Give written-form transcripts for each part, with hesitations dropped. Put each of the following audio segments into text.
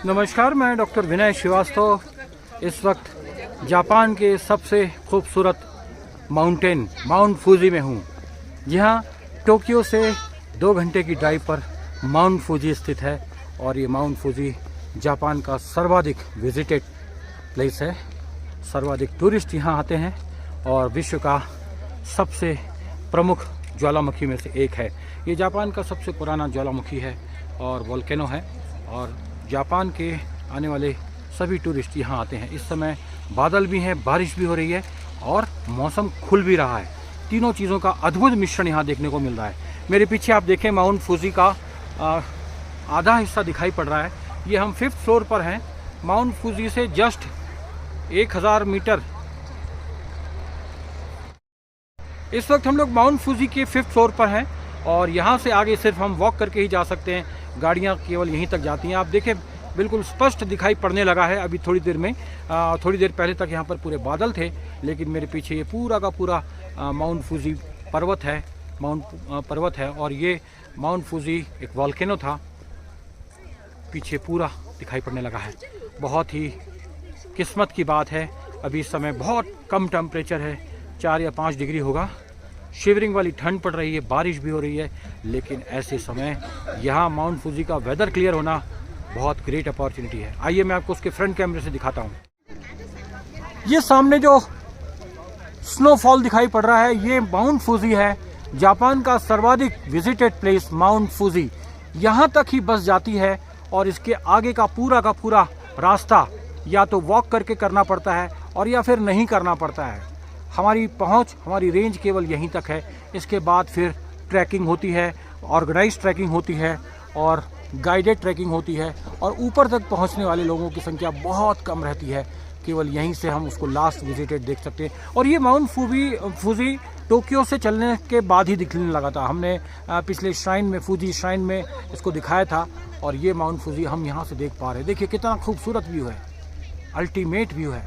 नमस्कार, मैं डॉक्टर विनय श्रीवास्तव इस वक्त जापान के सबसे खूबसूरत माउंटेन माउंट फूजी में हूँ। यहाँ टोक्यो से 2 घंटे की ड्राइव पर माउंट फूजी स्थित है और ये माउंट फूजी जापान का सर्वाधिक विजिटेड प्लेस है। सर्वाधिक टूरिस्ट यहाँ आते हैं और विश्व का सबसे प्रमुख ज्वालामुखी में से एक है। ये जापान का सबसे पुराना ज्वालामुखी है और वोल्केनो है और जापान के आने वाले सभी टूरिस्ट यहाँ आते हैं। इस समय बादल भी हैं, बारिश भी हो रही है और मौसम खुल भी रहा है। तीनों चीज़ों का अद्भुत मिश्रण यहाँ देखने को मिल रहा है। मेरे पीछे आप देखें, माउंट फूजी का आधा हिस्सा दिखाई पड़ रहा है। ये हम 5th फ्लोर पर हैं। माउंट फूजी से जस्ट 1000 मीटर। इस वक्त हम लोग माउंट फूजी के 5th फ्लोर पर हैं और यहाँ से आगे सिर्फ हम वॉक करके ही जा सकते हैं। गाड़ियाँ केवल यहीं तक जाती हैं। आप देखें, बिल्कुल स्पष्ट दिखाई पड़ने लगा है। अभी थोड़ी देर में थोड़ी देर पहले तक यहाँ पर पूरे बादल थे, लेकिन मेरे पीछे ये पूरा का पूरा माउंट फूजी पर्वत है और ये माउंट फूजी एक वोल्केनो था। पीछे पूरा दिखाई पड़ने लगा है। बहुत ही किस्मत की बात है। अभी इस समय बहुत कम टेम्परेचर है, 4 या 5 डिग्री होगा। शिवरिंग वाली ठंड पड़ रही है, बारिश भी हो रही है, लेकिन ऐसे समय यहाँ माउंट फूजी का वेदर क्लियर होना बहुत ग्रेट अपॉर्चुनिटी है। आइए मैं आपको उसके फ्रंट कैमरे से दिखाता हूँ। ये सामने जो स्नोफॉल दिखाई पड़ रहा है, ये माउंट फूजी है। जापान का सर्वाधिक विजिटेड प्लेस माउंट फूजी। यहाँ तक ही बस जाती है और इसके आगे का पूरा रास्ता या तो वॉक करके करना पड़ता है और या फिर नहीं करना पड़ता है। हमारी पहुंच, हमारी रेंज केवल यहीं तक है। इसके बाद फिर ट्रैकिंग होती है, ऑर्गेनाइज ट्रैकिंग होती है और गाइडेड ट्रैकिंग होती है और ऊपर तक पहुंचने वाले लोगों की संख्या बहुत कम रहती है। केवल यहीं से हम उसको लास्ट विजिटेड देख सकते हैं। और ये माउंट फूजी टोक्यो से चलने के बाद ही दिखने लगा था। हमने पिछले फूजी श्राइन में इसको दिखाया था और ये माउंट फूजी हम यहाँ से देख पा रहे हैं। देखिए कितना खूबसूरत व्यू है, अल्टीमेट व्यू है।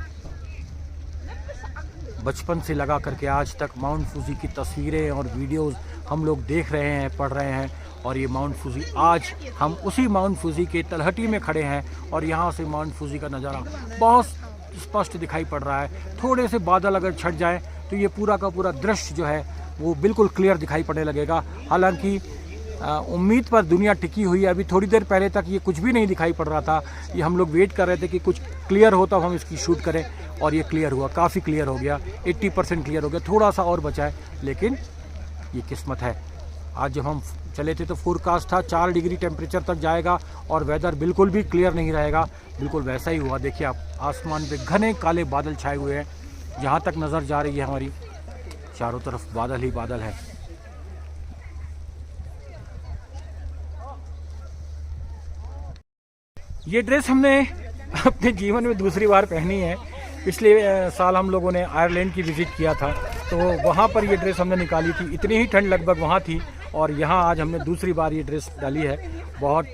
बचपन से लगा करके आज तक माउंट फूजी की तस्वीरें और वीडियोस हम लोग देख रहे हैं, पढ़ रहे हैं और ये माउंट फूजी, आज हम उसी माउंट फूजी के तलहटी में खड़े हैं और यहाँ से माउंट फूजी का नज़ारा बहुत स्पष्ट दिखाई पड़ रहा है। थोड़े से बादल अगर छट जाए तो ये पूरा का पूरा दृश्य जो है वो बिल्कुल क्लियर दिखाई पड़ने लगेगा। हालांकि उम्मीद पर दुनिया टिकी हुई है। अभी थोड़ी देर पहले तक ये कुछ भी नहीं दिखाई पड़ रहा था। ये हम लोग वेट कर रहे थे कि कुछ क्लियर हो तब हम इसकी शूट करें और ये क्लियर हुआ, काफ़ी क्लियर हो गया। 80% क्लियर हो गया, थोड़ा सा और बचा है, लेकिन ये किस्मत है। आज जब हम चले थे तो फोरकास्ट था 4 डिग्री टेम्परेचर तक जाएगा और वेदर बिल्कुल भी क्लियर नहीं रहेगा। बिल्कुल वैसा ही हुआ। देखिए आप, आसमान पे घने काले बादल छाए हुए हैं। जहाँ तक नज़र जा रही है हमारी, चारों तरफ बादल ही बादल है। ये ड्रेस हमने अपने जीवन में दूसरी बार पहनी है। पिछले साल हम लोगों ने आयरलैंड की विज़िट किया था तो वहाँ पर ये ड्रेस हमने निकाली थी। इतनी ही ठंड लगभग वहाँ थी और यहाँ आज हमने दूसरी बार ये ड्रेस डाली है। बहुत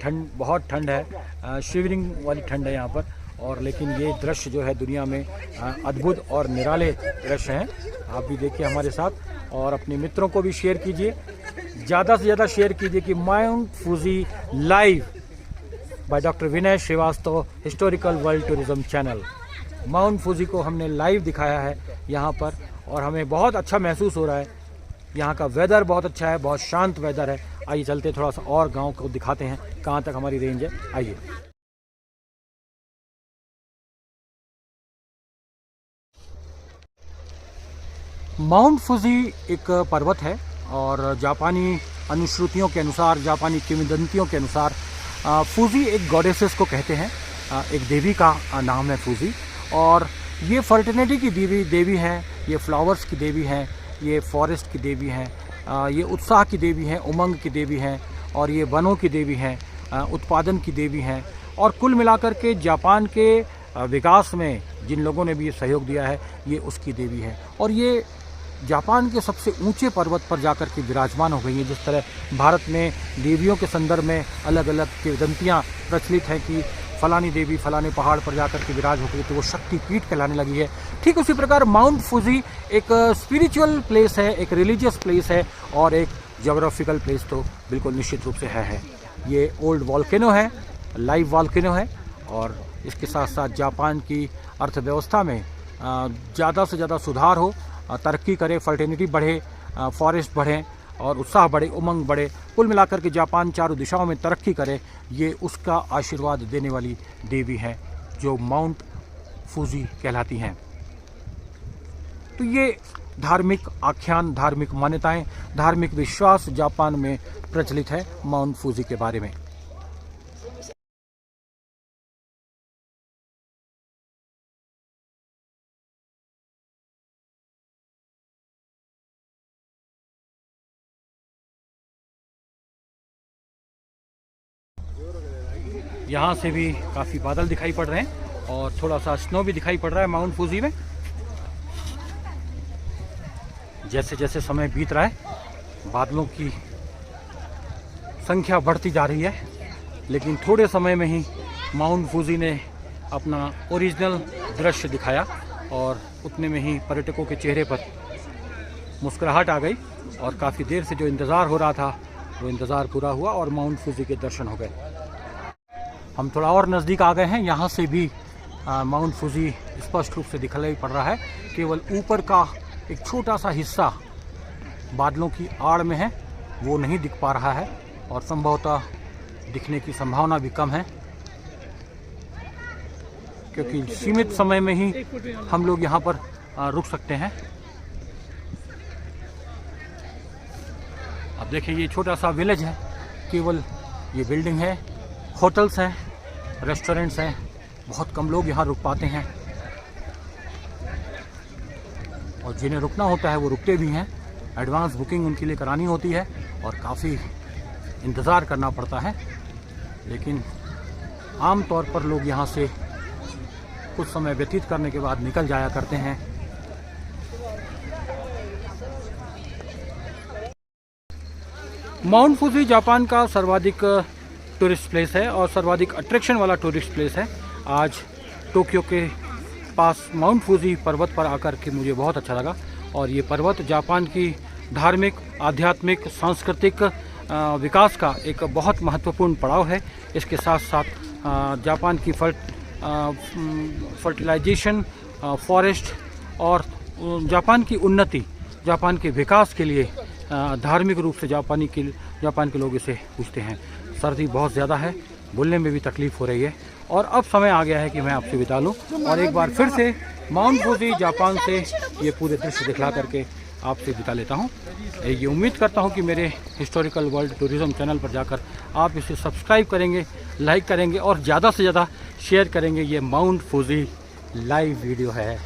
ठंड है, शिवरिंग वाली ठंड है यहाँ पर। और लेकिन ये दृश्य जो है दुनिया में अद्भुत और निराले दृश्य हैं। आप भी देखिए हमारे साथ और अपने मित्रों को भी शेयर कीजिए, ज़्यादा से ज़्यादा शेयर कीजिए कि Mount Fuji live by doctor Vinay Shrivastava historical world tourism channel. Mount Fuji को हमने लाइव दिखाया है यहाँ पर और हमें बहुत अच्छा महसूस हो रहा है। यहाँ का वेदर बहुत अच्छा है, बहुत शांत वेदर है। आइए चलते थोड़ा सा और गांव को दिखाते हैं कहाँ तक हमारी रेंज है। आइए। माउंट फूजी एक पर्वत है और जापानी अनुश्रुतियों के अनुसार, जापानी किंवदंतियों के अनुसार फूजी एक गॉडेसेस को कहते हैं। एक देवी का नाम है फूजी और ये फर्टिलिटी की देवी हैं, ये फ्लावर्स की देवी हैं, ये फॉरेस्ट की देवी हैं, ये उत्साह की देवी हैं, उमंग की देवी हैं और ये वनों की देवी हैं, उत्पादन की देवी हैं। और कुल मिलाकर के जापान के विकास में जिन लोगों ने भी ये सहयोग दिया है, ये उसकी देवी है। और ये जापान के सबसे ऊंचे पर्वत पर जाकर के विराजमान हो गई है। जिस तरह भारत में देवियों के संदर्भ में अलग अलग किंवदंतियाँ प्रचलित हैं कि फलानी देवी फलाने पहाड़ पर जाकर के विराज होकर तो वो शक्ति पीठ कहलाने लगी है, ठीक उसी प्रकार माउंट फूजी एक स्पिरिचुअल प्लेस है, एक रिलीजियस प्लेस है और एक जोग्राफिकल प्लेस तो बिल्कुल निश्चित रूप से है। ये ओल्ड वॉल्केनो है, लाइव वॉल्केनो है और इसके साथ साथ जापान की अर्थव्यवस्था में ज़्यादा से ज़्यादा सुधार हो, तरक्की करे, फर्टिलिटी बढ़े, फॉरेस्ट बढ़े और उत्साह बढ़े, उमंग बढ़े, कुल मिलाकर के जापान चारों दिशाओं में तरक्की करे, ये उसका आशीर्वाद देने वाली देवी हैं जो माउंट फूजी कहलाती हैं। तो ये धार्मिक आख्यान, धार्मिक मान्यताएं, धार्मिक विश्वास जापान में प्रचलित है माउंट फूजी के बारे में। यहाँ से भी काफ़ी बादल दिखाई पड़ रहे हैं और थोड़ा सा स्नो भी दिखाई पड़ रहा है माउंट फूजी में। जैसे जैसे समय बीत रहा है बादलों की संख्या बढ़ती जा रही है, लेकिन थोड़े समय में ही माउंट फूजी ने अपना ओरिजिनल दृश्य दिखाया और उतने में ही पर्यटकों के चेहरे पर मुस्कुराहट आ गई और काफ़ी देर से जो इंतज़ार हो रहा था वो इंतज़ार पूरा हुआ और माउंट फूजी के दर्शन हो गए। हम थोड़ा और नज़दीक आ गए हैं। यहाँ से भी माउंट फूजी स्पष्ट रूप से दिखाई पड़ रहा है, केवल ऊपर का एक छोटा सा हिस्सा बादलों की आड़ में है, वो नहीं दिख पा रहा है और संभवतः दिखने की संभावना भी कम है, क्योंकि सीमित समय में ही हम लोग यहाँ पर रुक सकते हैं। अब देखिए ये छोटा सा विलेज है, केवल ये बिल्डिंग है, होटल्स हैं, रेस्टोरेंट्स हैं, बहुत कम लोग यहाँ रुक पाते हैं और जिन्हें रुकना होता है वो रुकते भी हैं। एडवांस बुकिंग उनके लिए करानी होती है और काफ़ी इंतज़ार करना पड़ता है, लेकिन आम तौर पर लोग यहाँ से कुछ समय व्यतीत करने के बाद निकल जाया करते हैं। माउंट फूजी जापान का सर्वाधिक टूरिस्ट प्लेस है और सर्वाधिक अट्रैक्शन वाला टूरिस्ट प्लेस है। आज टोक्यो के पास माउंट फूजी पर्वत पर आकर के मुझे बहुत अच्छा लगा और ये पर्वत जापान की धार्मिक, आध्यात्मिक, सांस्कृतिक विकास का एक बहुत महत्वपूर्ण पड़ाव है। इसके साथ साथ जापान की फर्टिलाइजेशन, फॉरेस्ट और जापान की उन्नति, जापान के विकास के लिए धार्मिक रूप से जापान के लोग इसे पूछते हैं। सर्दी बहुत ज़्यादा है, बोलने में भी तकलीफ़ हो रही है और अब समय आ गया है कि मैं आपसे विदा लूँ और एक बार फिर से माउंट फूजी जापान से ये पूरे दृश्य दिखला करके आपसे विदा लेता हूँ। ये उम्मीद करता हूँ कि मेरे हिस्टोरिकल वर्ल्ड टूरिज़्म चैनल पर जाकर आप इसे सब्सक्राइब करेंगे, लाइक करेंगे और ज़्यादा से ज़्यादा शेयर करेंगे। ये माउंट फूजी लाइव वीडियो है।